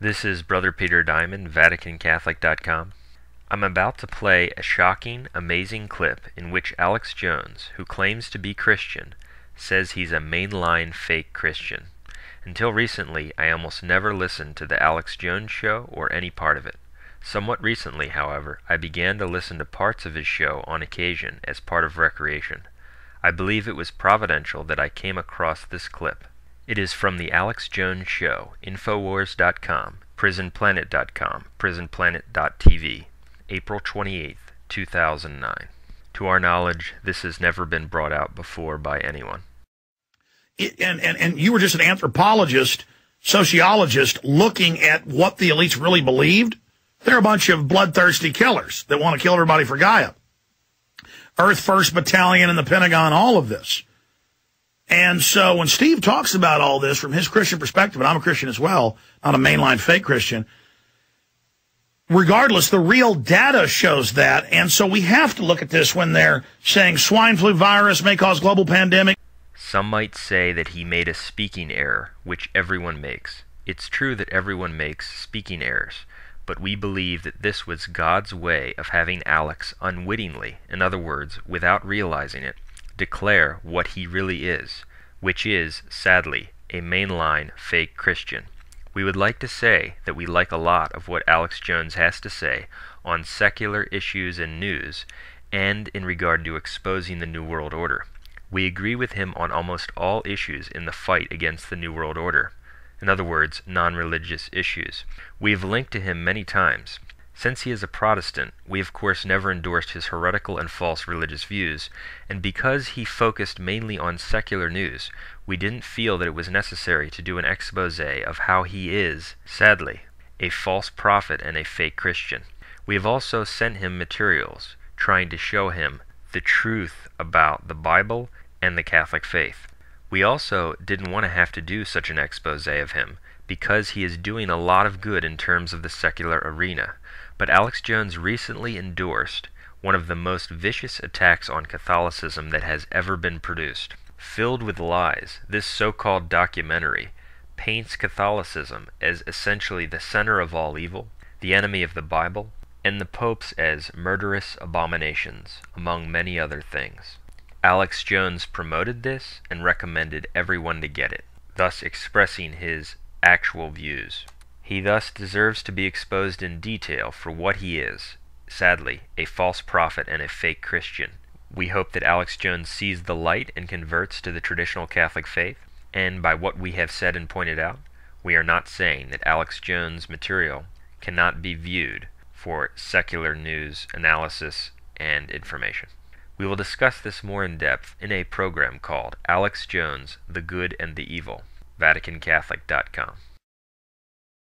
This is Brother Peter Diamond, vaticancatholic.com. I'm about to play a shocking, amazing clip in which Alex Jones, who claims to be Christian, says he's a mainline fake Christian. Until recently, I almost never listened to the Alex Jones show or any part of it. Somewhat recently, however, I began to listen to parts of his show on occasion as part of recreation. I believe it was providential that I came across this clip. It is from the Alex Jones Show, Infowars.com, PrisonPlanet.com, PrisonPlanet.tv, April 28, 2009. To our knowledge, this has never been brought out before by anyone. And you were just an anthropologist, sociologist, looking at what the elites really believed. They're a bunch of bloodthirsty killers that want to kill everybody for Gaia. Earth First Battalion and the Pentagon, all of this. And so when Steve talks about all this from his Christian perspective, and I'm a Christian as well, not a mainline fake Christian, regardless, the real data shows that. And so we have to look at this when they're saying swine flu virus may cause global pandemic. Some might say that he made a speaking error, which everyone makes. It's true that everyone makes speaking errors, but we believe that this was God's way of having Alex unwittingly, in other words, without realizing it, declare what he really is, which is, sadly, a mainline fake Christian. We would like to say that we like a lot of what Alex Jones has to say on secular issues and news, and in regard to exposing the New World Order. We agree with him on almost all issues in the fight against the New World Order. In other words, non-religious issues. We have linked to him many times. Since he is a Protestant, we of course never endorsed his heretical and false religious views, and because he focused mainly on secular news, we didn't feel that it was necessary to do an expose of how he is, sadly, a false prophet and a fake Christian. We have also sent him materials trying to show him the truth about the Bible and the Catholic faith. We also didn't want to have to do such an expose of him, because he is doing a lot of good in terms of the secular arena. But Alex Jones recently endorsed one of the most vicious attacks on Catholicism that has ever been produced. Filled with lies, this so-called documentary paints Catholicism as essentially the center of all evil, the enemy of the Bible, and the popes as murderous abominations, among many other things. Alex Jones promoted this and recommended everyone to get it, thus expressing his actual views. He thus deserves to be exposed in detail for what he is, sadly, a false prophet and a fake Christian. We hope that Alex Jones sees the light and converts to the traditional Catholic faith, and by what we have said and pointed out, we are not saying that Alex Jones' material cannot be viewed for secular news, analysis, and information. We will discuss this more in depth in a program called Alex Jones, the Good and the Evil, vaticancatholic.com.